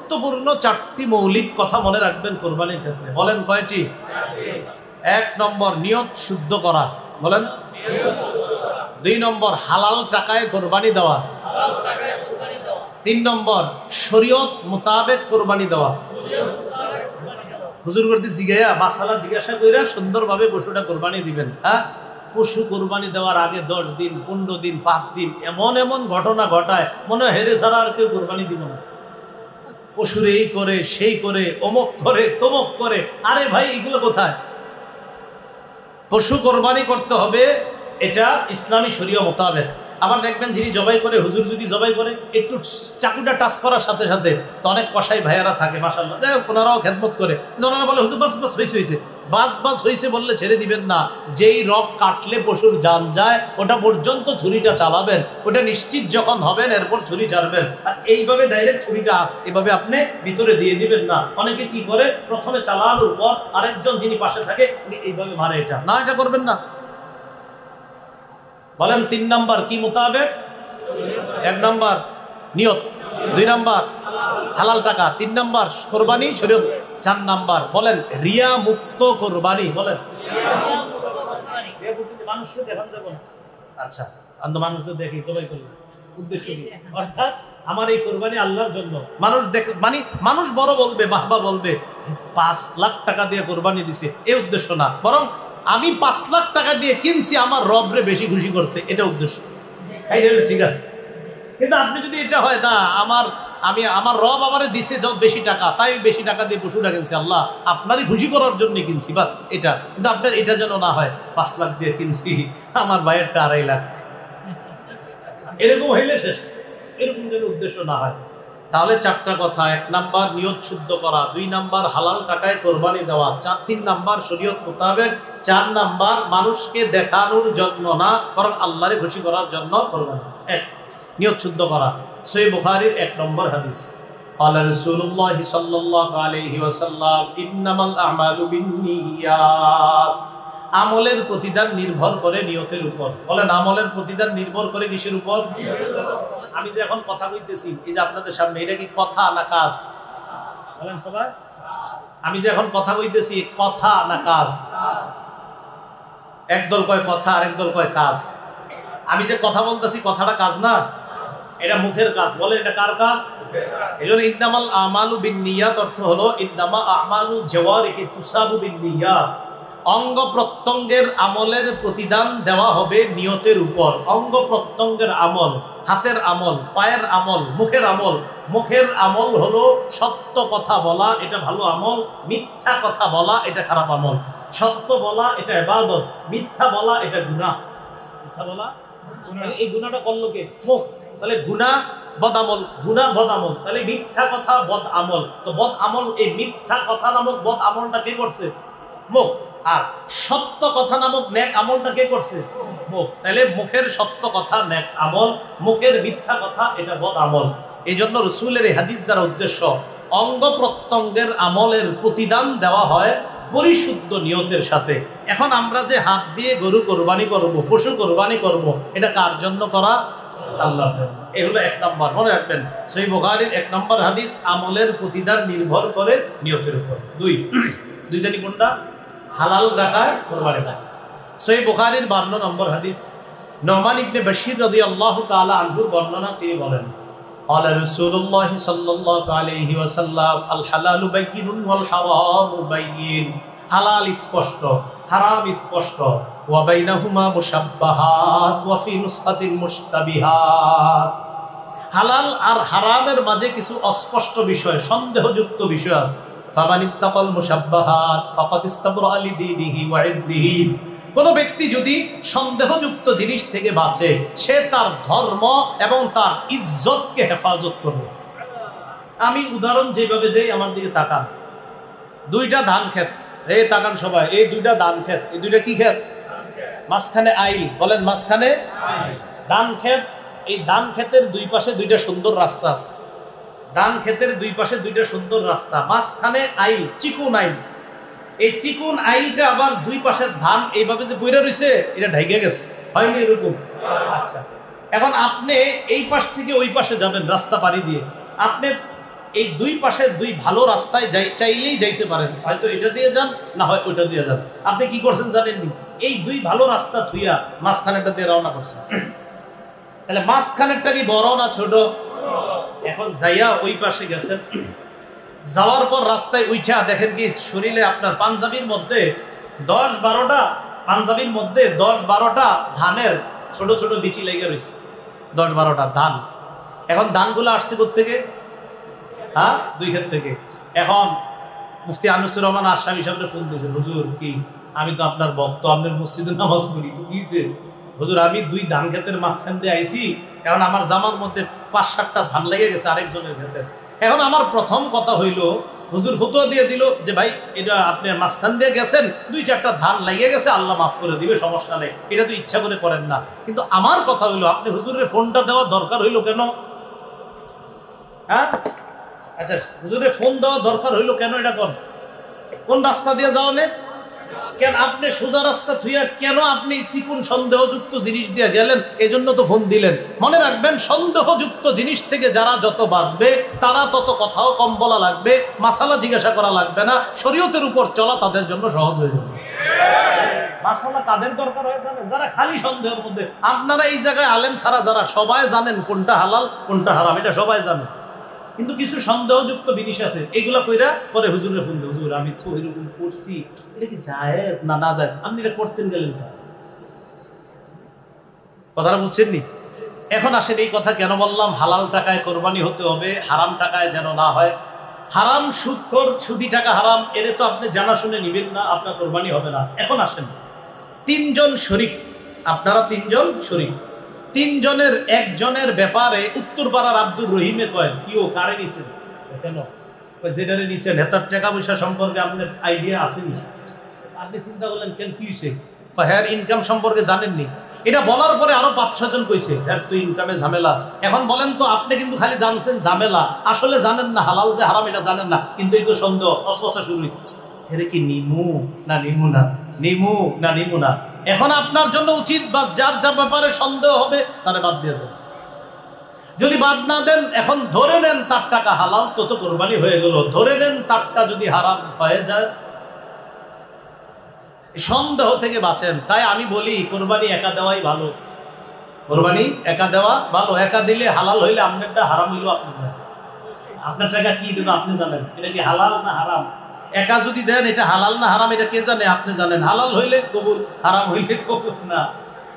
গুরুত্বপূর্ণ 4টি মৌলিক কথা মনে রাখবেন কোরবানির ক্ষেত্রে। বলেন কয়টি? 1 নম্বর নিয়ত শুদ্ধ করা, বলেন। 2 নম্বর হালাল টাকায় কোরবানি দেওয়া। 3 নম্বর শরীয়ত মোতাবেক কোরবানি দেওয়া। হুজুর করতে জিজ্ঞাসা মাসালা জিজ্ঞাসা কইরা সুন্দরভাবে পশুটা কোরবানি দিবেন। হ্যাঁ, পশু কোরবানি দেওয়ার আগে 10 দিন 15 দিন 5 দিন এমন এমন ঘটনা ঘটায় মনে হয় হেরে ছাড়া আর কেউ কোরবানি দিব না। পশুর এই করে সেই করে অমুক করে তমুক করে। আরে ভাই এগুলো কোথায়? পশু কোরবানি করতে হবে, এটা ইসলামী শরীয়ত মোতাবেক। আবার দেখবেন যিনি জবাই করে, হুজুর যদি জবাই করে একটু চাকুটা টাচ করার সাথে সাথে তো অনেক কসাই ভাইয়ারা থাকে মাশাআল্লাহ, যাই হোক ওনারাও খেদমত করে, ওনারা বলে হুজুর বাস বাস হয়েছে বাস হয়েছে বললে ছেড়ে দিবেন না। যেই রক কাটলে পশুর জান যায় ওটা পর্যন্ত ছুরিটা চালাবেন, ওটা নিশ্চিত যখন হবেন এরপর ছুরি ছাড়বেন। আর এইভাবে ডাইরেক্ট ছুরিটা এভাবে আপনি ভিতরে দিয়ে দিবেন না। অনেকে কি করে প্রথমে চালানোর পর আরেকজন যিনি পাশে থাকে উনি এইভাবে মারে, এটা না, এটা করবেন না। বলেন 3 নাম্বার কি মোতাবেক? 1 নাম্বার নিয়ত, 2 নাম্বার হালাল টাকা, 3 নাম্বার কোরবানি শরীয়ত, 4 নাম্বার বলেন রিয়া মুক্ত কোরবানি। বলেন মানুষকে দেখান যাব না। আচ্ছা, অন্য মানুষ তো দেখি সবাই করবে উদ্দেশ্য কি? অর্থাৎ আমার এই কোরবানি আল্লাহর জন্য। মানুষ দেখ মানে মানুষ বড় বলবে, বাহবা বলবে 5 লাখ টাকা দিয়ে কোরবানি দিছে, এই উদ্দেশ্য না, বরং আমি 5 লাখ টাকা দিয়ে কিনছি আমার রবরে বেশি খুশি করতে, এটা উদ্দেশ্য। ঠিক আছে, কিন্তু আপনি যদি এটা হয় না আমার রব আমারে দিছে যত বেশি টাকা, তাই বেশি টাকা দিয়ে পশুটা কিনছি, আল্লাহ আপনারই খুশি করার জন্য কিনছি, বাস এটা। কিন্তু আপনার এটা যেন না হয় 5 লাখ দিয়ে কিনছি আমার ভাইয়েরটা 2.5 লাখ, এরকম হইলে শেষ। এরকম যেন উদ্দেশ্য না হয়। তাহলে 4টা কথা: 1 নাম্বার নিয়ত শুদ্ধ করা, 2 নাম্বার হালাল টাকায় কোরবানি দেওয়া, 3 নাম্বার শরীয়ত মোতাবেক, 4 নাম্বার মানুষকে দেখানোর জন্য না বরং আল্লাহরে খুশি করার জন্য কোরবানি। 1 নিয়ত শুদ্ধ করা। সহিহ বুখারীর 1 নম্বর হাদিস, قال رسول الله صلى الله عليه وسلم انما الاعمال بالنيات। আমলের প্রতিদান নির্ভর করে নিয়তের উপর। বলেন আমলের প্রতিদান নির্ভর করে কিসের উপর? আমি যে এখন কথা কইতেছি এই যে আপনাদের সামনে, এটা কি কথা না কাজ? বলেন সবাই, আমি যে এখন কথা কইতেছি কথা না কাজ? একদল কয় কথা আর একদল কয় কাজ। আমি যে কথা বলতেছি কথাটা কাজ না, এটা মুখের কাজ। বলে এটা কার কাজ? এজন্য ইন্নামাল আমালু বিন্নিয়াত অর্থ হলো ইন্নামা আমালু জাওয়ারিহি তুসাবু বিন্নিয়াত। অঙ্গ প্রত্যঙ্গের আমলের প্রতিদান দেওয়া হবে নিয়তের উপর। অঙ্গ প্রত্যঙ্গের আমল, হাতের আমল, পায়ের আমল, মুখের আমল। মুখের আমল হলো সত্য কথা বলা, এটা ভালো আমল। মিথ্যা কথা বলা, এটা খারাপ আমল। সত্য বলা এটা ইবাদত, মিথ্যা বলা এটা গুনাহ। মিথ্যা বলা এই গুনাহটা করলো কে? মুখ। তাহলে গুনাহ বদ আমল, গুনাহ বদ আমল, তাহলে মিথ্যা কথা বদ আমল। তো বদ আমল, এই মিথ্যা কথা নামক বদ আমলটা কে করছে? মুখ। আর সত্য কথা নামক নেক আমলটা কে করছে? মুখ। তাহলে মুখের সত্য কথা নেক আমল, মুখের মিথ্যা কথা এটা বদ আমল। এই জন্য রাসূলের এই হাদিস দ্বারা উদ্দেশ্য অঙ্গ প্রত্যঙ্গের আমলের প্রতিদান দেওয়া হয় পরিশুদ্ধ নিয়তের সাথে। এখন আমরা যে হাত দিয়ে গরু কোরবানি করব, পশু কোরবানি করব, এটা কার জন্য করা? আল্লাহর জন্য। এই হলো 1 নম্বর, মনে রাখবেন। সহিহ বুখারীর 1 নম্বর হাদিস, আমলের প্রতিদান নির্ভর করে নিয়তের উপর। 2 জানি কোনটা? হালাল টাকায় কোরবানি দেওয়া। সহিহ বুখারীর 52 নম্বর হাদিস, নুমান ইবনে বাশীর রাদিয়াল্লাহু তাআলা আনহুর বর্ণনা, তিনি বলেন قال رسول الله صلى الله عليه وسلم الحلال بين والحرام بين। হালাল স্পষ্ট, হারাম স্পষ্ট। ওয়া বাইনাহুমা মুশাব্বাহাত ওয়া ফি নুসখাতিন মুশতাবিহাত। হালাল আর হারামের মাঝে কিছু অস্পষ্ট বিষয়, সন্দেহযুক্ত বিষয় আছে। ফামানিত্তাকাল মুশাব্বাহাত ফাকাদ ইস্তাবরা লিদীনিহি ওয়া ইরজিহি। কোন ব্যক্তি যদি সন্দেহযুক্ত জিনিস থেকে বাঁচে, সে তার ধর্ম এবং তার ইজ্জতকে হেফাজত করবে। আমি উদাহরণ যেভাবে দেই, আমার দিকে তাকান। 2টা ধান ক্ষেত, এই তাকান সবাই, এই 2টা ধান ক্ষেত। এই 2টা কি ক্ষেত? মাঝখানে আইল। বলেন মাঝখানে ধান ক্ষেত। এই ধান ক্ষেতের 2 পাশে 2টা সুন্দর রাস্তা আছে। ধান ক্ষেতের 2 পাশে 2টা সুন্দর রাস্তা, মাঝখানে আইল, চিকুন আইল। এই চিকুন আইলটা আবার 2 পাশের ধান এইভাবে যে বইরা রইছে, এটা ঢাইকে গেছে, হয়নি এরকম? আচ্ছা, এখন আপনি এই পাশ থেকে ওই পাশে যাবেন রাস্তা পাড়ি দিয়ে। আপনি এই দুই পাশে দুই ভালো রাস্তায় চাইলেই যাইতে পারেন, হয়তো এটা দিয়ে যান না হয় ওইটা দিয়ে যান। আপনি কি করছেন জানেননি? এই দুই ভালো রাস্তা থুইয়া মাঝখানেরটা দিয়ে রওনা করছেন। তাহলে মাঝখানেরটা কি বড় না ছোট? এখন যাইয়া ওই পাশে গেছেন, যাওয়ার পর রাস্তায় উঠা দেখেন কি শরীরে আপনার পাঞ্জাবির মধ্যে 10-12টা ধানের ছোট ছোট বিচি লেগে রয়েছে, 10-12টা ধান। এখন ধানগুলো আসছে কোত্থেকে? হ্যাঁ, দুই ক্ষেত থেকে। এখন মুফতি আনিসুর রহমান আশরাফি সাহেবকে ফোন দিয়েছে, হুজুর কি আমি তো আপনার ভক্ত, আপনার মসজিদে নামাজ পড়ি, তো কি হয়েছে? হুজুর আমি দুই ধান ক্ষেতের মাঝখান দিয়ে আইছি, এখন আমার জামার মধ্যে 5-7টা ধান লেগে গেছে আরেকজনের ক্ষেতে। এখন আমার প্রথম কথা হইল, হুজুর ফতোয়া দিয়ে দিল যে ভাই এটা আপনি মাঝখান দিয়ে গেছেন, 2-4টা ধান লাগিয়ে গেছে, আল্লাহ মাফ করে দিবে, সমস্যা নেই, এটা তো ইচ্ছা করে করেন না। কিন্তু আমার কথা হইলো, আপনি হুজুরের ফোনটা দেওয়া দরকার হইলো কেন? হ্যাঁ, আচ্ছা, হুজুরের ফোন দেওয়া দরকার হইলো কেন? এটা কোন রাস্তা দিয়ে যাওয়ালে? কেন আপনি সোজা রাস্তা থুইয়া কেন আপনি চিকুন সন্দেহযুক্ত জিনিস দিয়ে গেলেন? এজন্য তো ফোন দিলেন। মনে রাখবেন, সন্দেহযুক্ত জিনিস থেকে যারা যত বাঁচবে তারা তত কথাও কম বলা লাগবে, মাসালা জিজ্ঞাসা করা লাগবে না, শরীয়তের উপর চলা তাদের জন্য সহজ হয়ে যাবে। মাসালা কাদের দরকার হয় জানেন? যারা খালি সন্দেহের মধ্যে। আপনারা এই জায়গায় আলেম ছাড়া যারা সবাই জানেন কোনটা হালাল কোনটা হারাম, এটা সবাই জানেন, কিন্তু কিছু সন্দেহযুক্ত জিনিস আছে, এগুলা কইরা পরে হুজুরে ফোন দেয়, হুজুর আমি তো এরকম করছি, এটা কি জায়েজ না না জায়েজ? আপনি এটা করতেন গেলেন না, কথাটা বুঝছেন নি? এখন আসেন, এই কথা কেন বললাম? হালাল টাকায় কোরবানি হতে হবে, হারাম টাকায় যেন না হয়। হারাম সুদখোর, সুদি টাকা হারাম, এর তো আপনি জানা শুনে নিবেন না, আপনার কোরবানি হবে না। এখন আসেন, 3 জন শরীক, আপনারা 3 জন শরীক, 3 জনের একজনের ব্যাপারে উত্তরপাড়ার আব্দুর রহিমে কয়, কি ও কারে নিছেন? কেন? যেটারে নিছেন হেতার টাকা পয়সা সম্পর্কে আপনার আইডিয়া আসেনি? আপনি চিন্তা করলেন কেন, কি হয়েছে? হ্যাঁ, ইনকাম সম্পর্কে জানেননি। এটা বলার পরে আরো 5-6 জন কইছে, হ্যাঁ তুই ইনকামে ঝামেলা আছে। এখন বলেন তো, আপনি কিন্তু খালি জানছেন ঝামেলা, আসলে জানেন না হালাল যে হারাম এটা জানেন না, কিন্তু এই তো সন্দেহ অস্বসা শুরু হয়েছে, এরে কি নিমু না নিমু না, নিমু না নিমু না। এখন আপনার জন্য উচিত, বাস যার যার ব্যাপারে সন্দেহ হবে তারে বাদ দিয়ে দেন। যদি বাদ না দেন, এখন ধরে নেন তার টাকা হালাল, তো তো কোরবানি হয়ে গেল। ধরে নেন তারটা যদি হারাম হয়ে যায়, সন্দেহ থেকে বাঁচেন। তাই আমি বলি, কোরবানি একা দেওয়াই ভালো, কোরবানি একা দেওয়া ভালো। একা দিলে হালাল হইলে আপনারটা, হারাম হইলো আপনার। আপনার টাকা কি দেবো আপনি জানেন, এটা কি হালাল না হারাম? একা যদি দেন, এটা হালাল না হারাম এটা কে জানে? আপনি জানেন। হালাল হইলে কবুল, হারাম হইলে কবুল না।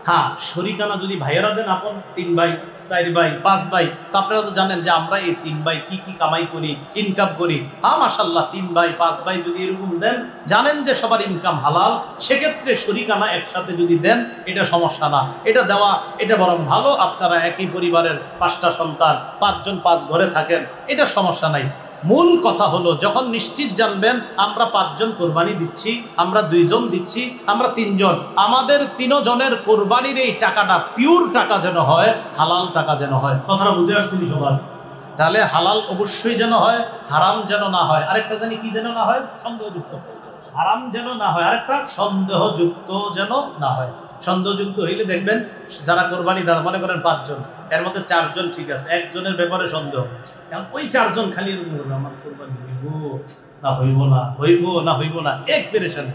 হ্যাঁ, শরিকানা যদি ভাইয়েরা দেন, আপন 3 ভাই 4 ভাই 5 ভাই, তো আপনারা তো জানেন যে আমরা এই 3 ভাই কি কি কামাই করি, ইনকাম করি। হ্যাঁ মাশাআল্লাহ, 3 ভাই 5 ভাই যদি এরকম দেন, জানেন যে সবার ইনকাম হালাল, সেক্ষেত্রে শরিকানা একসাথে যদি দেন, এটা সমস্যা না, এটা দেওয়া এটা বরং ভালো। আপনারা একই পরিবারের 5টা সন্তান, 5 জন 5 ঘরে থাকেন, এটা সমস্যা নাই। মূল কথা হলো, যখন নিশ্চিত জানবেন আমরা 5 জন কোরবানি দিচ্ছি, আমরা 2 জন দিচ্ছি, আমরা 3 জন, আমাদের 3 জনের কোরবানির এই টাকাটা পিওর টাকা যেন হয়, হালাল টাকা যেন হয়। কথাটা বুঝে আসছেন সবার? তাহলে হালাল অবশ্যই যেন হয়, হারাম যেন না হয়। আরেকটা জানি কি যেন না হয়? সন্দেহযুক্ত। হারাম যেন না হয়, আরেকটা সন্দেহযুক্ত যেন না হয়। সন্দেহযুক্ত হইলে দেখবেন যারা কোরবানি দেন, মনে করেন 5 জন, এর মধ্যে 4 জন ঠিক আছে, একজনের ব্যাপারে সন্দেহ, ওই 4 জন খালি আমার কোরবানি হইব না হইব না, হইব না হইব না, এক পেরেশানি।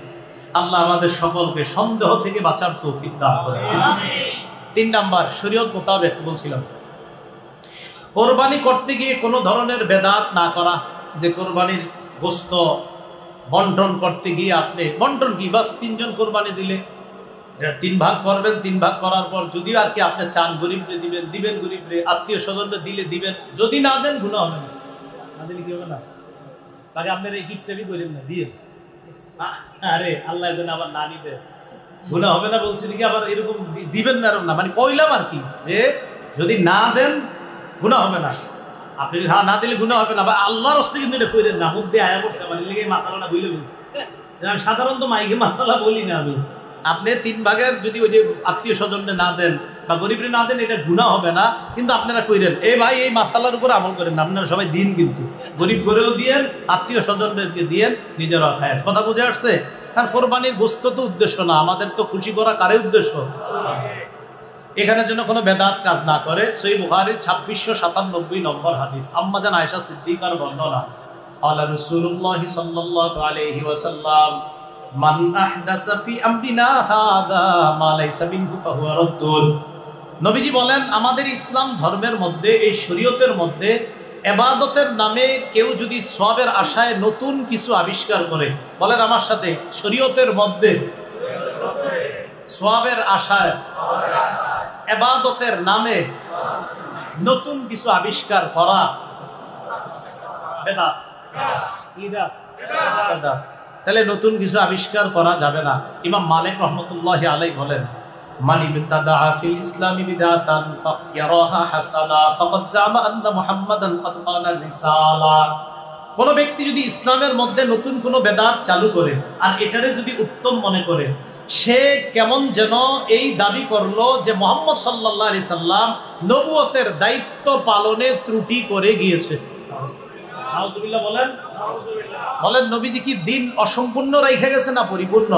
আল্লাহ আমাদের সকলকে সন্দেহ থেকে বাঁচার তৌফিক দান করেন। 3 নাম্বার, শরীয়ত মোতাবেক বলছিলাম, কোরবানি করতে গিয়ে কোনো ধরনের বেদাত না করা। যে কোরবানির গোশত বন্টন করতে গিয়ে আপনি বন্টন কি, বাস 3 জন কোরবানি দিলে 3 ভাগ করবেন, 3 ভাগ করার পর যদি আর কি আপনি চান গরিবরে দিবেন, দিবেন গরিবরে, আত্মীয় স্বজনরে দিলে দিবেন, যদি না দেন গুনাহ হবে না। না দিলে কি হবে না? তাকে আপনার এই গিফটটাই করেন না, দিয়ে আরে আল্লাহ যেন আবার না নিতে, গুনাহ হবে না বলছি নাকি? আবার এরকম দিবেন না, এরকম না, মানে কইলাম আর কি, যে যদি না দেন গুনাহ হবে না। আপনি হ্যাঁ না দিলে গুনাহ হবে না, বা আল্লাহর রাস্তায় কিন্তু এটা কইরেন না। মুখ দিয়ে আয়া বলছে, মানে লেগে মাসালাটা বইলে বলছে। সাধারণত মাইকে মাসালা বলি না আমি। আপনি 3 ভাগের যদি ওই যে আত্মীয় স্বজনরে না দেন বা গরিবরে না দেন, এটা গুনাহ হবে না, কিন্তু আপনারা কইরেন এই ভাই এই মাসালার উপর আমল করেন না, আপনারা সবাই দিন, কিন্তু গরিব গরেও দিয়েন, আত্মীয় স্বজনদেরকে দিয়েন, নিজেরাও খায়েন। কথা বুঝে আসছে? কারণ কোরবানির গোশত তো উদ্দেশ্য না, আমাদের তো খুশি করা কারে উদ্দেশ্য? এখানে যেন কোনো বেদাত কাজ না করে। সহিহ বুখারীর 2697 নম্বর হাদিস, আম্মা জান আয়েশা সিদ্দিকার বর্ণনা, ক্বালা রাসূলুল্লাহি সাল্লাল্লাহু আলাইহি ওয়াসাল্লাম মান আহদাসা ফি আমরিনা হাযা মা লাইসা মিনহু ফাহুয়া রাদ্দুন। নবীজি বলেন, আমাদের ইসলাম ধর্মের মধ্যে, এই শরীয়তের মধ্যে ইবাদতের নামে কেউ যদি সওয়াবের আশায় নতুন কিছু আবিষ্কার করে, বলেন আমার সাথে, শরীয়তের মধ্যে সওয়াবের আশায় ইবাদতের নামে নতুন কিছু আবিষ্কার করা বেদাত। তাহলে নতুন কিছু আবিষ্কার করা যাবে না। ইমাম মালিক রাহমাতুল্লাহি আলাইহি বলেন, মান ইবতাদা ফিল ইসলামি বিদআতান ফায়ারাহা হাসানা ফাকাদ জামা আন্না মুহাম্মাদান ক্বাদ খানা রিসালা। কোন ব্যক্তি যদি ইসলামের মধ্যে নতুন কোন বেদাত চালু করে আর এটারে যদি উত্তম মনে করে, সে কেমন যেন এই দাবি করলো যে মুহাম্মদ সাল্লাল্লাহু আলাইহি সাল্লাম নবুয়তের দায়িত্ব পালনে ত্রুটি করে গিয়েছে। নাউজুবিল্লাহ বলেন। বলেন, নবীজি কি দিন অসম্পূর্ণ রেখে গেছে না পরিপূর্ণ?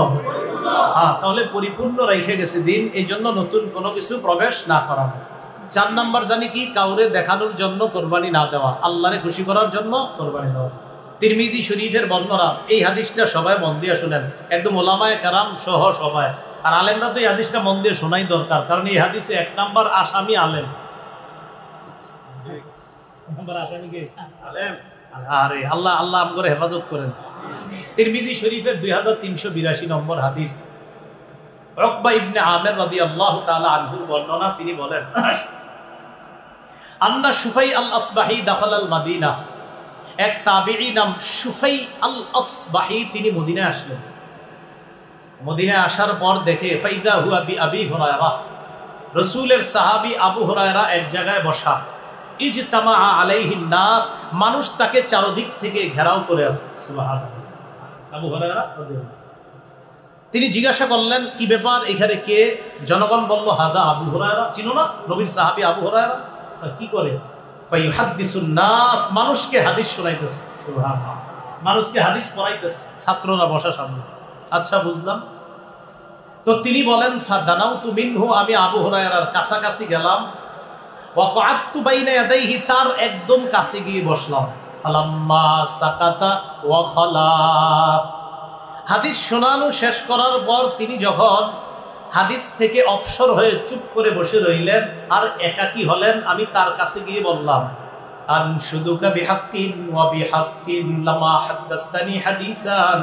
হ্যাঁ, তাহলে পরিপূর্ণ রেখে গেছে দিন, এই জন্য নতুন কোনো কিছু প্রবেশ না করা। 4 নাম্বার জানি কি, কাউরে দেখানোর জন্য কোরবানি না দেওয়া, আল্লাহরে খুশি করার জন্য কোরবানি দেওয়া। তিরমিজি শরীফের বর্ণনা, এই হাদিসটা সবাই মন দিয়ে শুনেন, একদম ওলামায়ে কেরাম সহ সবাই। আর আলেমরা তো এই হাদিসটা মন দিয়ে শোনাই দরকার, কারণ এই হাদিসে 1 নাম্বার আসামি আলেম। আরে আল্লাহ আল্লাহ আমগরে হেফাজত করেন। তিরমিজি শরীফের 2382 নম্বর হাদিস, উকবা ইবনে আমির রাদিয়াল্লাহু তাআলা আনহুর বর্ণনা, তিনি বলেন, আন্না শুফাই আল আসবাহি দাখালাল মাদিনা। এক তাবিঈ নাম শুফাই আল আসবাহি, তিনি মদিনায় আসলেন। মদিনায় আসার পর দেখে ফাইদা হুয়া বি আবি হুরায়রা, রাসূলের সাহাবী আবু হুরায়রা এক জায়গায় বসা। ইজতামা আলাইহিন নাস, মানুষ তাকে চারদিক থেকে ঘেরাও করে আছে। সুবহানাল্লাহ। আবু হুরায়রা রাদিয়াল্লাহু, তিনি জিজ্ঞাসা করলেন, কি ব্যাপার, এখানে কে? জনগণ বলল, হাদা আবু হুরায়রা। চিনো না নবীর সাহাবী আবু হুরায়রা? কি করে? ফায়ুহাদ্দিসুন নাস, মানুষকে হাদিস শোনাইতেছে। সুবহানাল্লাহ, মানুষকে হাদিস পড়াইতেছে, ছাত্ররা বসা সামনে। আচ্ছা, বুঝলাম। তো তিনি বলেন, ফাদানাউতু মিনহু, আমি আবু হুরায়রার কাছাকাছি গেলাম। ওয়া ক্বাদতু বাইনা ইয়াদাইহি, তার একদম কাছে গিয়ে বসলাম। ফালাম্মা সাকাতা ওয়া খালা, হাদিস শোনানো শেষ করার পর তিনি যখন হাদিস থেকে অবসর হয়ে চুপ করে বসে রইলেন আর একাকী হলেন, আমি তার কাছে গিয়ে বললাম, আনশুদুকা বিহাক্কিন ওয়া বিহাক্কিন লামা হাদাসতানি হাদিসান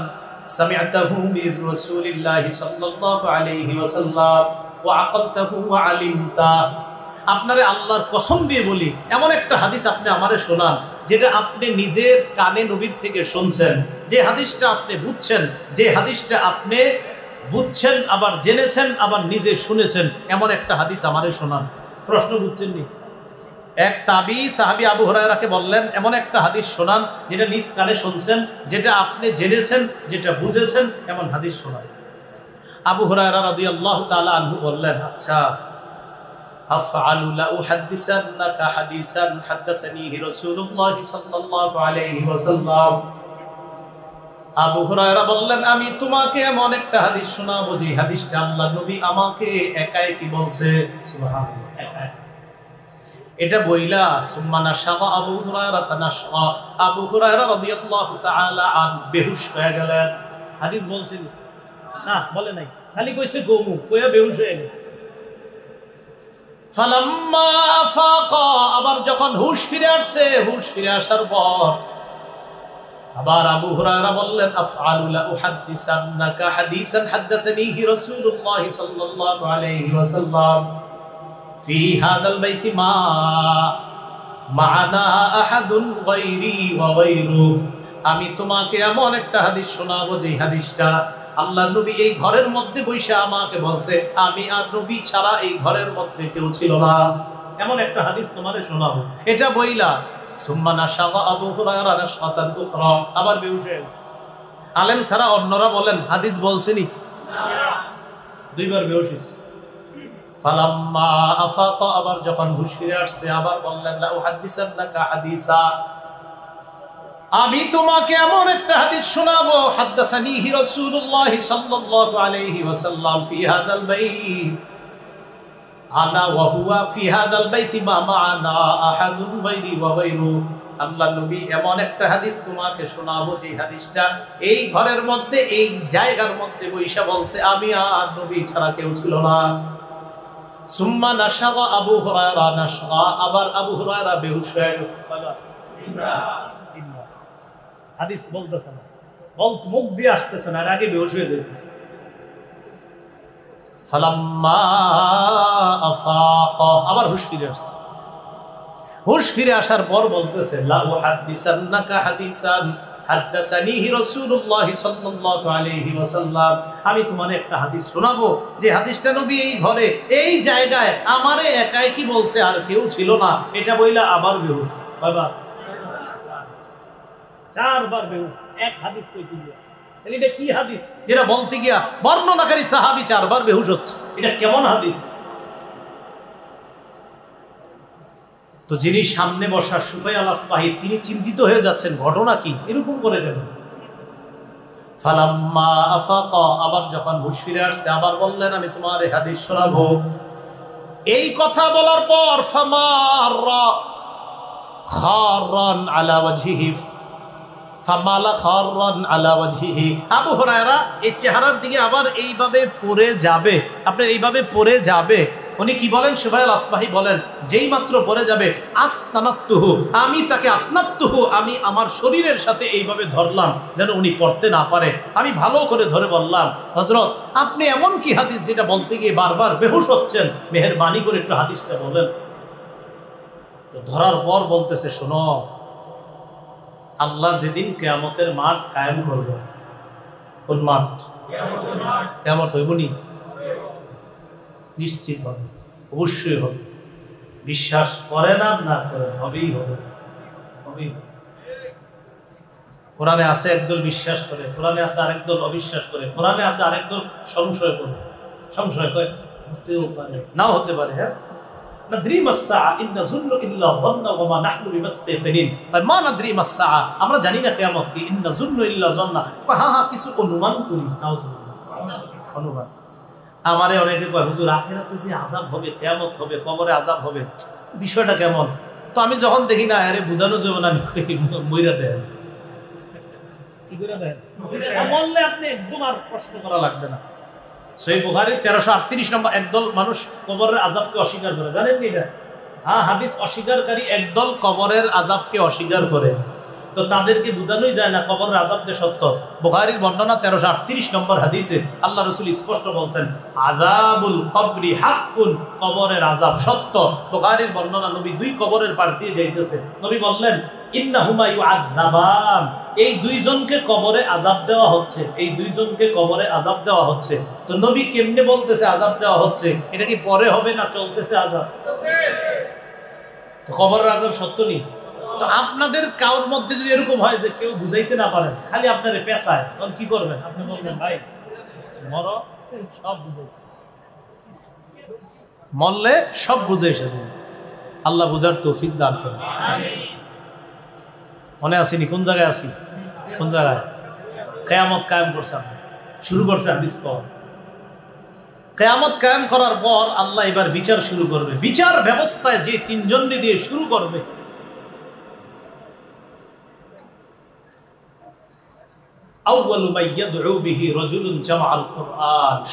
সামি'তাহু মির রাসূলিল্লাহি সাল্লাল্লাহু আলাইহি ওয়াসাল্লাম ওয়া আকালতাহু ওয়া আলিমতা। আপনারে আল্লাহর কসম দিয়ে বলি, এমন একটা হাদিস আপনি আমারে শোনান যেটা আপনি নিজের কানে নবীর থেকে শুনছেন, যে হাদিসটা আপনি বুঝছেন, যে হাদিসটা আপনি বুঝছেন আবার জেনেছেন আবার নিজে শুনেছেন, এমন একটা হাদিস আমারে শোনান। প্রশ্ন বুঝছেন নি? এক তাবিঈ সাহাবী আবু হুরায়রাকে বললেন, এমন একটা হাদিস শোনান যেটা নিজ কানে শুনছেন, যেটা আপনি জেনেছেন, যেটা বুঝেছেন, এমন হাদিস শোনান। আবু হুরায়রা রাদিয়াল্লাহু তাআলা আনহু বললেন, আচ্ছা, আফআলু লা উহাদ্দিসান্নাকা হাদিসান হাদাসানিহি রাসূলুল্লাহ সাল্লাল্লাহু আলাইহি ওয়াসাল্লাম। আবু হুরায়রা বললেন, আমি তোমাকে এমন একটা হাদিস শোনাবো যে হাদিসটা আল্লাহর নবী আমাকে একাই কি বলছে। সুবহানাল্লাহ। এটা বইলা সুম্মা নাশাগা আবু হুরায়রা তানাশা, আবু হুরায়রা রাদিয়াল্লাহু তাআলা আন বেহুশ হয়ে গেলেন। হাদিস বলছেন না, বলে নাই, খালি কইছে গোমু, কইয়া বেহুশ হয়ে গেল। ফালাম্মা আফাকা, আবার যখন হুশ ফিরে আসছে, হুশ ফিরে আসার পর আবার আবু হুরায়রা বললেন, আফআলু লা উহাদ্দিসান্নাকা হাদিসান হাদাসানিহি রাসূলুল্লাহ সাল্লাল্লাহু আলাইহি ওয়াসাল্লাম ফি হাদাল বাইতি মা মা'না আহাদুন গায়রি ওয়া গায়রু। আমি তোমাকে এমন একটা হাদিস শোনাবো যে হাদিসটা আল্লাহর নবী এই ঘরের মধ্যে বসে আমাকে বলছে, আমি আর নবী ছাড়া এই ঘরের মধ্যে কেউ ছিল না। এমন একটা হাদিস তোমারে শোনাবো। এটা বইলা সুম্মা নাশাগা আবু হুরায়রা নাশাতান উখরা, আবার বেহুশ হয়ে গেল। আলেম ছাড়া অন্যরা বলেন হাদিস বলছেনি না, দুইবার বেহুশ হয়েছে। ফালাম্মা আফাকা, আবার যখন হুশ ফিরে আসছে আবার বললেন, লা উহাদ্দিসান্নাকা হাদিসা, আমি তোমাকে এমন একটা হাদিস শোনাবো হাদাসানিহি রাসূলুল্লাহ সাল্লাল্লাহু আলাইহি ওয়াসাল্লাম ফি হাদাল বাইত আনা ওয়া হুয়া ফি হাদাল বাইতি মা মা'ানা আহাদুন গায়রি ওয়া গায়রু। আল্লাহ নবী এমন একটা হাদিস তোমাকে শোনাবো যে হাদিসটা এই ঘরের মধ্যে এই জায়গার মধ্যে বৈশা বলছে আমি আর নবী ছাড়া কেউ ছিল না। সুম্মা নাশাগা আবু হুরায়রা নাশগা, আবার আবু হুরায়রা বেহুশ হয়ে গেছে। হাদিস বলতেছে না, মুখ দিয়ে আসতেছে না, আর আগে বেহুশ হয়ে যাইতেছে। ফালাম্মা আফাকা, আবার হুশ ফিরে আসছে। হুশ ফিরে আসার পর বলতেছে লা উহাদ্দিসান্নাকা হাদিসান হাদাসানিহি রাসূলুল্লাহ সাল্লাল্লাহু আলাইহি ওয়াসাল্লাম। আমি তোমারে একটা হাদিস শোনাবো যে হাদিসটা নবী এই ঘরে এই জায়গায় আমারে একাই কি বলছে, আর কেউ ছিল না। এটা বইলা আবার বেহুশ, বাবা চারবার বেহুশ, এক হাদিস কইতে গিয়া। তাহলে এটা কি হাদিস যেটা বলতে গিয়া বর্ণনাকারী সাহাবী চারবার বেহুশ হচ্ছে? এটা কেমন হাদিস? তো যিনি সামনে বসা সুফাই আল আসবাহি তিনি চিন্তিত হয়ে যাচ্ছেন, ঘটনা কি, এরকম করে দেন। ফালাম্মা আফাকা, আবার যখন হুশ ফিরে আসছে আবার বললেন আমি তোমার এই হাদিস শোনাবো। এই কথা বলার পর ফামাররা খারান আলা ওয়াজহিহি, ফামালা খারান আলা ওয়াজহিহি। আবু হুরায়রা এই চেহারার দিকে আবার এইভাবে পড়ে যাবে, আপনার এইভাবে পড়ে যাবে। উনি কি বলেন, সুফাই আল আসবাহি বলেন যেই মাত্র পড়ে যাবে আসনাতুহু, আমি তাকে আসনাতুহু, আমি আমার শরীরের সাথে এইভাবে ধরলাম যেন উনি পড়তে না পারে। আমি ভালো করে ধরে বললাম হযরত আপনি এমন কি হাদিস যেটা বলতে গিয়ে বারবার বেহুশ হচ্ছেন, মেহেরবানি করে একটু হাদিসটা বলেন। তো ধরার পর বলতেছে শোনো, আল্লাহ যেদিন কিয়ামতের মাঠ কায়েম করবে, কোন মাঠ? কিয়ামত হইব নি? নিশ্চিত হবে, অবশ্যই হবে। বিশ্বাস করেন আর না করেন, হবেই হবে, হবেই হবে। কোরআনে আছে একদল বিশ্বাস করে, কোরআনে আছে আরেক দল অবিশ্বাস করে, কোরআনে আছে আরেক দল সংশয় করে। সংশয় করে হতেও পারে, নাও হতে পারে। হ্যাঁ, নাদ্রি মাস-সাআ ইন নাযুন্নু ইল্লা যান্না ওয়া মা নাহনু বিমাস্তাইকিনিন। তাই মা নাদ্রি মাস-সাআ, আমরা জানি না কিয়ামত কি। ইন নাযুন্নু ইল্লা যান্না, হ্যাঁ হ্যাঁ কিছু অনুমান করি, নাউযুবিল্লাহ, অনুমান। আমারে অনেকে কয় হুজুর আখিরাতে যে আযাব হবে, কিয়ামত হবে, কবরে আযাব হবে, বিষয়টা কেমন? তো আমি যখন দেখি না আরে বুঝানো যাবে না, আমি মইরা দেন কি করে দেন, বললে আপনি একদম আর প্রশ্ন করা লাগবে না। সহিহ বুখারী 1338 নম্বর, একদল মানুষ কবরের আযাবকে অস্বীকার করে, জানেন কি এটা? হ্যাঁ, হাদিস অস্বীকারী একদল কবরের আযাবকে অস্বীকার করে। তো তাদেরকে বোঝানোই যায় না কবরের আযাব যে সত্য। বুখারীর বর্ণনা 1338 নম্বর হাদিসে আল্লাহ রাসূল স্পষ্ট বলছেন আযাবুল কবরি হাক্কুন, কবরের আযাব সত্য। বুখারীর বর্ণনা, নবী দুই কবরের পাশ দিয়ে যাইতেছে, নবী বললেন ইন্নাহুমা ইউআযাবান, এই দুইজনকে কবরে আযাব দেওয়া হচ্ছে, এই দুইজনকে কবরে আযাব দেওয়া হচ্ছে। তো নবী কেমনে বলতেছে আযাব দেওয়া হচ্ছে? এটা কি পরে হবে না চলতেছে আযাব? তো কবরের আযাব সত্য নেই। তো আপনাদের কারোর মধ্যে যদি এরকম হয় যে কেউ বুঝাইতে না পারেন, খালি আপনারে পেঁচায়, তখন কি করবেন? আপনি বলবেন ভাই মরো, সব বুঝে, মরলে সব বুঝে এসেছে। আল্লাহ বুঝার তৌফিক দান করেন। মনে আসেনি কোন জায়গায় আছি, কোন জায়গায়? কিয়ামত কায়েম করছে, শুরু করছে হাদিস পর। কিয়ামত কায়েম করার পর আল্লাহ এবার বিচার শুরু করবে। বিচার ব্যবস্থায় যে তিনজন দিয়ে শুরু করবে,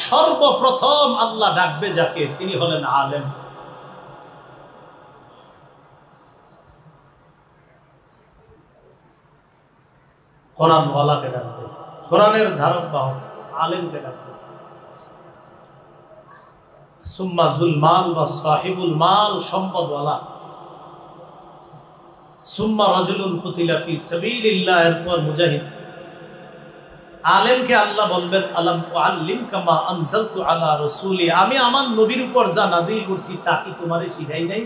সর্বপ্রথম আল্লাহ ডাকবে যাকে, তিনি হলেন আলেম। কোরআনওয়ালাকে ডাকবে, কোরআনের ধারক বাহক আলেমকে ডাকবে। সুম্মা যুল মাল বা সাহিবুল মাল, সম্পদওয়ালা। সুম্মা রাজুলুন কুতিলা ফি সাবিলিল্লাহ, এরপর মুজাহিদ। আলেমকে আল্লাহ বলবেন আলাম উআল্লিমকা মা আনজালতু আলা রাসূলি, আমি আমার নবীর উপর যা নাজিল করছি তা কি তোমারে শিখাই নাই?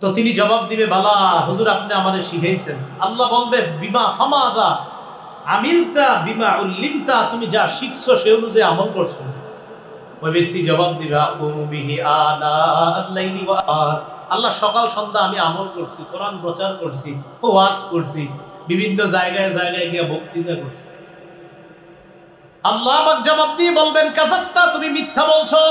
তো তিনি জবাব দিবে বালা হুজুর, আপনি আমারে শিখাইছেন। আল্লাহ বলবে বিমা ফামাদা আমিলতা বিমা উল্লিমতা, তুমি যা শিখছো সে অনুযায়ী আমল করছো। ওই ব্যক্তি জবাব দিবে আকুমু বিহি আনা আল-লাইলি ওয়া আল্লাহ সকাল সন্ধ্যা আমি আমল করছি, কোরআন প্রচার করছি, ওয়াজ করছি, বিভিন্ন জায়গায় জায়গায় গিয়ে বক্তৃতা করছি। আল্লাহ পাক জবাব দিয়ে বলবেন কাযাবতা, তুমি মিথ্যা বলছো।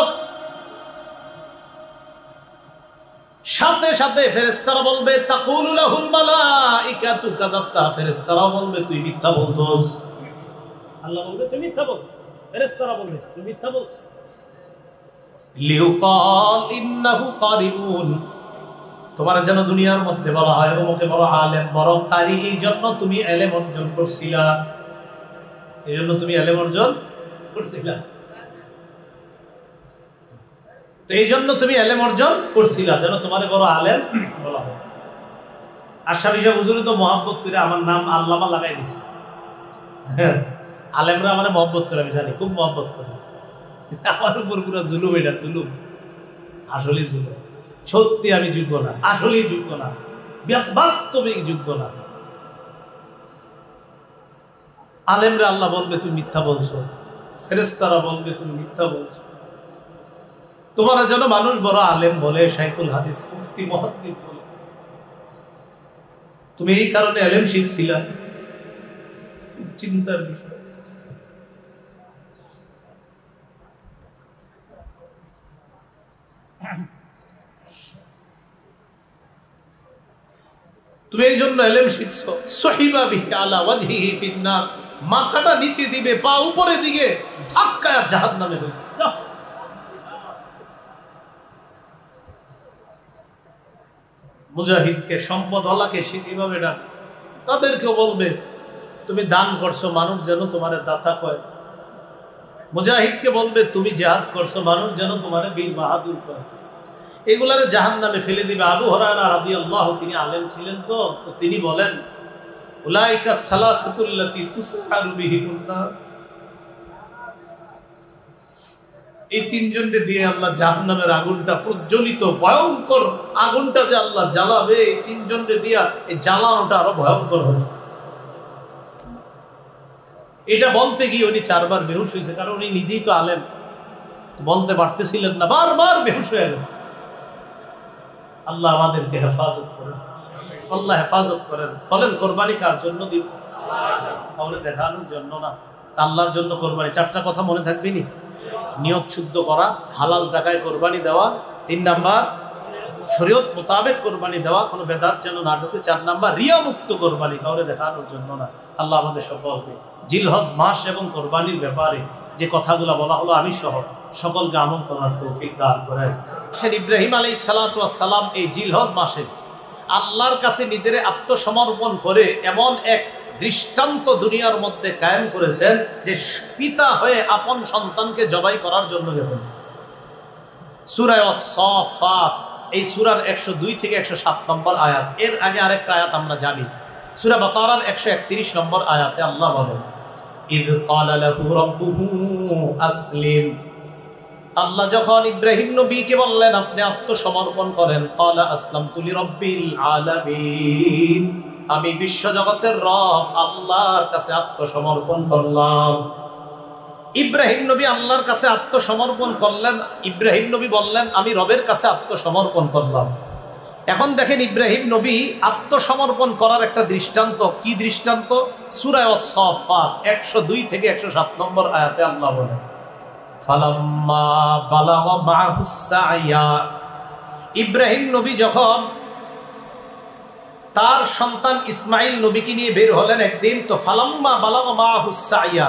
সাথে সাথে ফেরেশতারা বলবে তাকুলু লাহুল মালাইকাতু কাযাবতা, ফেরেশতারা বলবে তুই মিথ্যা বলছস। আল্লাহ বলবে তুই মিথ্যা বল, ফেরেশতারা বলবে তুই মিথ্যা বলছস। লিউকাল ইন্নাহু কারিউন, তোমার যেন দুনিয়ার মধ্যে বলা হয় অমুকে বড় আলেম বড় কারি, এই জন্য তুমি ইলম অর্জন করছিলা, এই জন্য তুমি ইলম অর্জন করছিলা, তো এই জন্য তুমি ইলম অর্জন করছিলা যেন তোমার বড় আলেম বলা হয়। আশরাফি সাহেব হুজুর তো মহব্বত করে আমার নাম আল্লামা লাগাই দিছে। আলেমরা আমার মহব্বত করে, আমি জানি খুব মহব্বত করে, আমার উপর পুরো জুলুম, এটা জুলুম, আসলেই জুলুম। সত্যি আমি যোগ্য না, আসলেই যোগ্য না, বাস্তবিক যোগ্য না। আলেমরা আল্লাহ বলবে তুমি মিথ্যা বলছো, ফেরেশতারা বলবে তুমি মিথ্যা বলছো। তোমার যেন মানুষ বড় আলেম বলে, শাইখুল হাদিস, মুফতি, মুহাদ্দিস বলে, তুমি এই কারণে ইলম শিখছিলা। চিন্তার বিষয়। তুমি এই জন্য ইলম শিখছো। সহিবা বিহি আলা ওয়াজহিহি ফিন্নার, মাথাটা নিচে দিবে, পা উপরে দিকে ধাক্কায় জাহান্নামে দেবে। মুজাহিদকে, সম্পদওয়ালাকে এইভাবে ডাক, তাদেরকেও বলবে তুমি দান করছো, মানুষ যেন তোমার দাতা কয়। মুজাহিদকে বলবে তুমি জিহাদ করছো, মানুষ যেন তোমার বীর বাহাদুর কয়। এগুলারে জাহান্নামে ফেলে দিবে। আবু হুরায়রা রাদিয়াল্লাহু, তিনি আলেম ছিলেন, তো তিনি বলেন উলাইকা সালাসাতুল্লাতি তুসহারু বিহিমুন্না, এই তিনজনকে দিয়ে আল্লাহ জাহান্নামের আগুনটা প্রজ্বলিত, ভয়ঙ্কর আগুনটা যে আল্লাহ জ্বালাবে, এই তিনজনকে দিয়া এই জ্বালানোটা আরো ভয়ঙ্কর হবে। এটা বলতে গিয়ে উনি 4 বার বেহুশ হয়েছে, কারণ উনি নিজেই তো আলেম, বলতে পারতেছিলেন না, বারবার বেহুশ হয়ে গেছে। আল্লাহ আমাদেরকে হেফাজত করেন, আল্লাহ হেফাজত করেন। বলেন কোরবানি কার জন্য দিব? তাহলে দেখানোর জন্য না, আল্লাহর জন্য কোরবানি। 4টা কথা মনে থাকবে নি? নিয়ত শুদ্ধ করা, হালাল টাকায় কোরবানি দেওয়া, 3 নাম্বার শরীয়ত মোতাবেক কোরবানি দেওয়া, কোনো বেদাত যেন না ঢোকে। 4 নাম্বার রিয়া মুক্ত কোরবানি, কাউরে দেখানোর জন্য না। আল্লাহ আমাদের সকলকে জিলহজ মাস এবং কোরবানির ব্যাপারে যে কথাগুলো বলা হলো আমি সহ সকলকে আমল করার তৌফিক দান করেন। ইব্রাহিম আলাইহিস সালাতু ওয়াস সালাম এই জিলহজ মাসে আল্লাহর কাছে নিজের আত্মসমর্পণ করে এমন এক দৃষ্টান্ত দুনিয়ার মধ্যে কায়েম করেছেন যে পিতা হয়ে আপন সন্তানকে জবাই করার জন্য গেছেন। সূরা আস-সাফাত, এই সূরার 102 থেকে 107 নম্বর আয়াত। এর আগে আরেকটা আয়াত আমরা জানি, সূরা বাকারার 131 নম্বর আয়াতে আল্লাহ বলেন ইয ক্বালা লাহু রাব্বুহু আসলিম, আল্লাহ যখন ইব্রাহিম নবীকে বললেন আপনি আত্মসমর্পণ করেন, ক্বালা আসলামতু লিরাব্বিল আলামিন, আমি বিশ্বজগতের রব আল্লাহর কাছে আত্মসমর্পণ করলাম। ইব্রাহিম নবী আল্লাহর কাছে আত্মসমর্পণ করলেন। ইব্রাহিম নবী বললেন আমি রবের কাছে আত্মসমর্পণ করলাম। এখন দেখেন ইব্রাহিম নবী আত্মসমর্পণ করার একটা দৃষ্টান্ত। কি দৃষ্টান্ত? সূরা আস-সাফাত 102 থেকে 107 নম্বর আয়াতে আল্লাহ বলেন ফালাম্মা বালাগা মাহুস সাইয়া, ইব্রাহিম নবী যখন তার সন্তান ইসমাইল নবীকে নিয়ে বের হলেন একদিন, তো ফালাম্মা বালাগা মাহুস সাইয়া,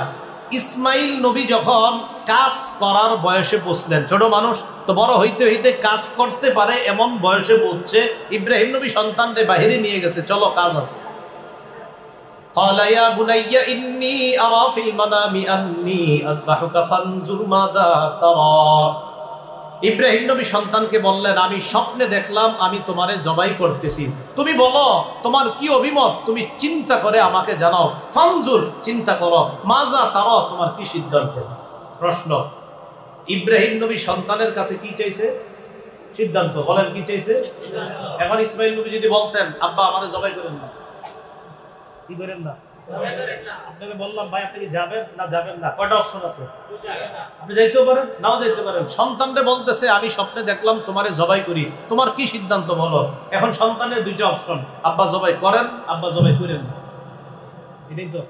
ইসমাইল নবী যখন কাজ করার বয়সে পৌঁছলেন, ছোট মানুষ তো বড় হইতে হইতে কাজ করতে পারে এমন বয়সে পৌঁছছে, ইব্রাহিম নবী সন্তানকে বাইরে নিয়ে গেছে, চলো কাজ আছে। قال يا بني إني أرى في المنام أني أذبحك فانظر ماذا ترى, ইব্রাহিম নবী সন্তানকে বললেন আমি স্বপ্নে দেখলাম আমি তোমারে জবাই করতেছি, তুমি বলো তোমার কি অভিমত, তুমি চিন্তা করে আমাকে জানাও। ফানজুর, চিন্তা করো, মাজা তারা, তোমার কি সিদ্ধান্ত। প্রশ্ন, ইব্রাহিম নবী সন্তানের কাছে কি চাইছে? সিদ্ধান্ত। বলেন কি চাইছে? এখন ইসমাইল নবী যদি বলতেন আব্বা আমারে জবাই করেন না, কি করেন না, আপনাকে বললাম ভাই আপনি কি যাবেন না যাবেন না, কয়টা অপশন আছে, আপনি যাইতেও পারেন নাও যাইতে পারেন। সন্তানরে বলতেছে আমি স্বপ্নে দেখলাম তোমারে জবাই করি, তোমার কি সিদ্ধান্ত বলো। এখন সন্তানের 2টা অপশন, আব্বা জবাই করেন, আব্বা জবাই করেন না, এটাই তো।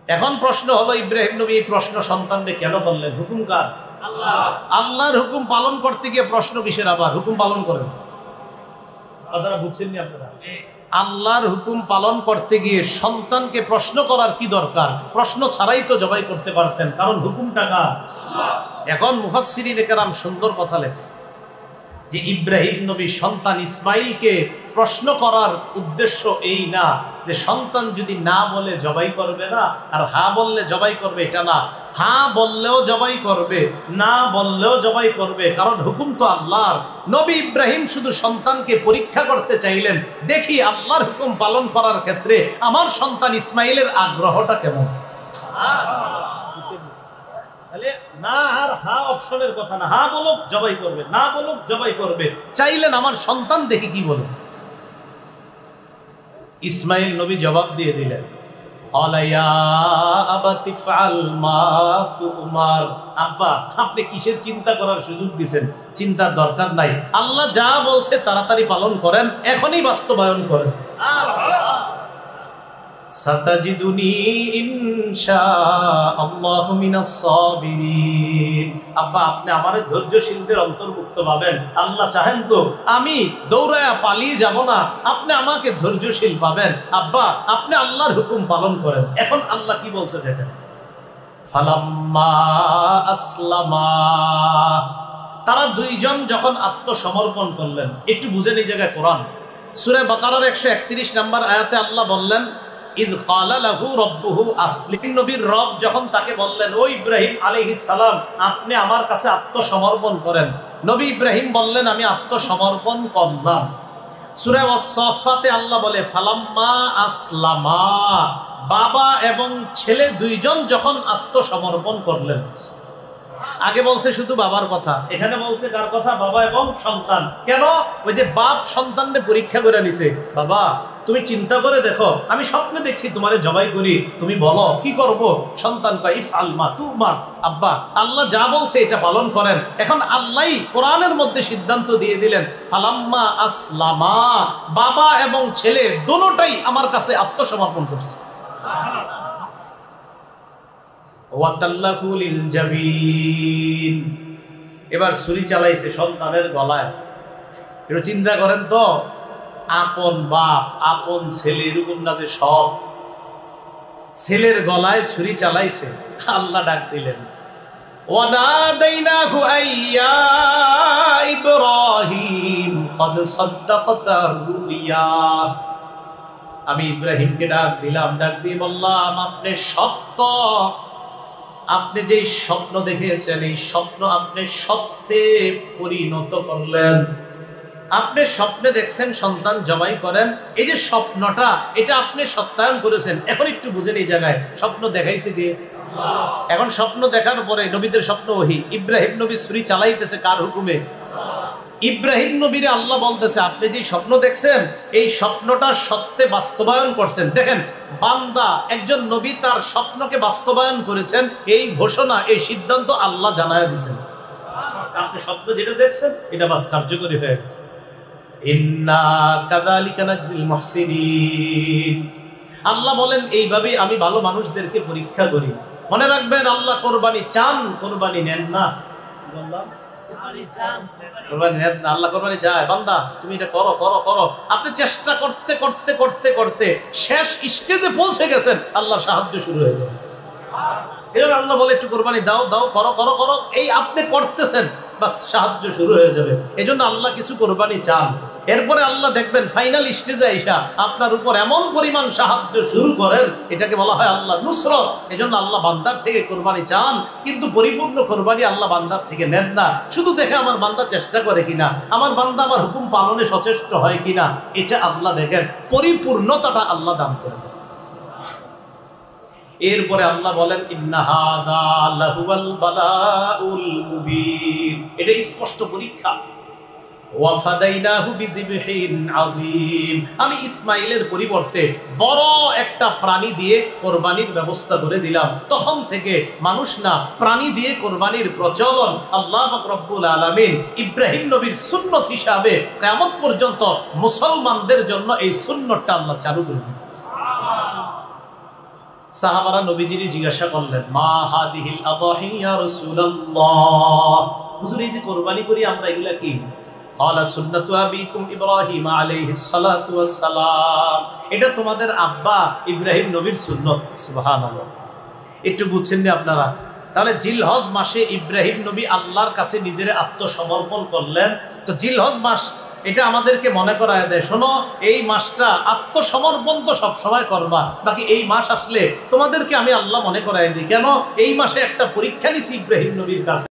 এখন প্রশ্ন হলো ইব্রাহিম নবী এই প্রশ্ন সন্তানরে কেন বললেন? হুকুম কার? আল্লাহ। আল্লাহর হুকুম পালন করতে গিয়ে প্রশ্ন কিসের? আবার হুকুম পালন করেন। কথাটা বুঝছেন নি আপনারা? আল্লাহর হুকুম পালন করতে গিয়ে সন্তানকে প্রশ্ন করার কি দরকার? প্রশ্ন ছাড়াই তো জবাই করতে পারতেন, কারণ হুকুমটা কার? এখন মুফাসসিরিনে কেরাম সুন্দর কথা লেখছে যে ইব্রাহিম নবী সন্তান ইসমাইলকে প্রশ্ন করার উদ্দেশ্য এই না যে সন্তান যদি না বলে জবাই করবে না, আর হা বললে জবাই করবে, এটা না। হা বললেও জবাই করবে, না বললেও জবাই করবে, কারণ হুকুম তো আল্লাহর। নবী ইব্রাহিম শুধু সন্তানকে পরীক্ষা করতে চাইলেন, দেখি আল্লাহর হুকুম পালন করার ক্ষেত্রে আমার সন্তান ইসমাইলের আগ্রহটা কেমন। তাহলে না আর হা অপশনের কথা না, হা বলুক জবাই করবে, না বলুক জবাই করবে, চাইলেন আমার সন্তান দেখি কি বলে। ইসমাইল নবী জবাব দিয়ে দিলেন, আব্বা আপনি কিসের চিন্তা করার সুযোগ দিচ্ছেন? চিন্তার দরকার নাই, আল্লাহ যা বলছে তাড়াতাড়ি পালন করেন, এখনই বাস্তবায়ন করেন। সাতাজিদুনি ইনশাআল্লাহু মিনাস সাবিরিন। আব্বা আপনি আমারে ধৈর্যশীলদের অন্তর্ভুক্ত পাবেন, আল্লাহ চাহেন তো আমি দৌড়ায়া পালিয়ে যাব না, আপনি আমাকে ধৈর্যশীল পাবেন। আব্বা আপনি আল্লাহর হুকুম পালন করেন। এখন আল্লাহ কি বলছে দেখেন, ফালাম্মা আসলামা, তারা দুইজন যখন আত্মসমর্পণ করলেন। একটু বুঝেন এই জায়গায় কোরআন সূরা বাকারার 131 নম্বর আয়াতে আল্লাহ বললেন, ইদ ক্বালা লাহু রাব্বুহু আসলিম। নবীর রব যখন তাকে বললেন, ও ইব্রাহিম আলাইহিস সালাম আপনি আমার কাছে আত্মসমর্পণ করেন। নবী ইব্রাহিম বললেন, আমি আত্মসমর্পণ করলাম। সূরা ওয়াস-সাফফাতে আল্লাহ বলে, ফালাম্মা আসলামা, বাবা এবং ছেলে দুইজন যখন আত্মসমর্পণ করলেন। আগে বলছে শুধু বাবার কথা, এখানে বলছে কার কথা? বাবা এবং সন্তান। কেন? ওই যে বাপ সন্তানকে পরীক্ষা করে নিছে, বাবা তুমি চিন্তা করে দেখো, আমি স্বপ্নে দেখছি তোমারে জবাই করি, তুমি বলো কি করব? সন্তান কয় ইফআল মা তুমার। আব্বা আল্লাহ যা বলছে এটা পালন করেন। এখন আল্লাহই কোরআনের মধ্যে সিদ্ধান্ত দিয়ে দিলেন, ফালাম্মা আসলামা, বাবা এবং ছেলে দুটোটাই আমার কাছে আত্মসমর্পণ করছে। এবার ছুরি চালাইছে সন্তানের গলায়। একটু চিন্তা করেন তো, আপন বাপ আপন ছেলে, এরকম না যে সব, ছেলের গলায় ছুরি চালাইছে। আল্লাহ ডাক দিলেন, ওয়ানাদাইনাহু আইয়া ইব্রাহিম ক্বাদ সাদ্দাকতার রুইয়া। আমি ইব্রাহিমকে ডাক দিলাম, ডাক দিয়ে বললাম, আপনি সত্য, আপনি যে স্বপ্ন দেখেছেন এই স্বপ্ন আপনি সত্যে পরিণত করলেন। আপনি স্বপ্নে দেখছেন সন্তান জবাই করেন, এই যে স্বপ্নটা এটা আপনি সত্যায়ন করেছেন। এখন একটু বুঝেন এই জায়গায় স্বপ্ন দেখাইছে কে? এখন স্বপ্ন দেখার পরে নবীদের স্বপ্ন ওহী। ইব্রাহিম নবী ছুরি চালাইতেছে কার হুকুমে? ইব্রাহিম নবীরে আল্লাহ বলতেছে, আপনি যে স্বপ্ন দেখছেন এই স্বপ্নটা সত্যে বাস্তবায়ন করছেন। দেখেন বান্দা একজন নবী তার স্বপ্নকে বাস্তবায়ন করেছেন, এই ঘোষণা এই সিদ্ধান্ত আল্লাহ জানায় দিয়েছেন। আপনি স্বপ্ন যেটা দেখছেন এটা বাস কার্যকরী হয়ে গেছে। ইন্না কাযালিকা নাজজিল মুহসিনিন। আল্লাহ বলেন এইভাবে আমি ভালো মানুষদেরকে পরীক্ষা করি। মনে রাখবেন আল্লাহ কোরবানি চান, কোরবানি নেন না। বললাম আল্লাহ কোরবানি চায়, বান্দা তুমি এটা করো করো করো। আপনি চেষ্টা করতে করতে করতে করতে শেষ স্টেজে পৌঁছে গেছেন, আল্লাহর সাহায্য শুরু হয়ে যাবে। এবার আল্লাহ বলে একটু কোরবানি দাও দাও, করো করো করো, এই আপনি করতেছেন, বাস সাহায্য শুরু হয়ে যাবে। এজন্য আল্লাহ কিছু কোরবানি চান, এরপরে আল্লাহ দেখবেন ফাইনাল স্টেজে আইসা আপনার উপর এমন পরিমাণ সাহায্য শুরু করেন, এটাকে বলা হয় আল্লাহ নুসরত। এজন্য আল্লাহ বান্দার থেকে কোরবানি চান, কিন্তু পরিপূর্ণ কোরবানি আল্লাহ বান্দার থেকে নেন না। শুধু দেখে আমার বান্দা চেষ্টা করে কিনা, আমার বান্দা আমার হুকুম পালনে সচেষ্ট হয় কিনা, এটা আল্লাহ দেখেন। পরিপূর্ণতাটা আল্লাহ দান করে দেন। এরপরে আল্লাহ বলেন, ইন্না হাযা লাহুয়াল বালাউল মুবিন। এটা স্পষ্ট পরীক্ষা। ওয়াফাদাইনাহু বিযিবহিন আযীম। আমি ইসমাইলের পরিবর্তে বড় একটা প্রাণী দিয়ে কোরবানির ব্যবস্থা করে দিলাম। তখন থেকে মানুষ না প্রাণী দিয়ে কোরবানির প্রচলন আল্লাহ পাক রব্বুল আলামিন ইব্রাহিম নবীর সুন্নত হিসাবে কিয়ামত পর্যন্ত মুসলমানদের জন্য এই সুন্নতটা আল্লাহ চালু করে দিয়েছেন। সাহাবারা নবীজিকে জিজ্ঞাসা করলেন, মা হাদিহিল আদাহি ইয়া রাসূলুল্লাহ, হুজুর এই যে কোরবানি করি আমরা এগুলা কি? ক্বালা সুন্নাতু আবিকুম ইব্রাহিম আলাইহিস সালাতু ওয়াস সালাম, এটা তোমাদের আব্বা ইব্রাহিম নবীর সুন্নাত। সুবহানাল্লাহ। একটু বুঝছেন না আপনারা? তাহলে জিলহজ মাসে ইব্রাহিম নবী আল্লাহর কাছে নিজের আত্মসমর্পণ করলেন। তো জিলহজ মাস এটা আমাদেরকে মনে করায় দেয়, শোনো এই মাসটা আত্মসমর্পণ তো সবসময় করবা, বাকি এই মাস আসলে তোমাদেরকে আমি আল্লাহ মনে করায় দিই। কেন? এই মাসে একটা পরীক্ষা নিছি ইব্রাহিম নবীর কাছে।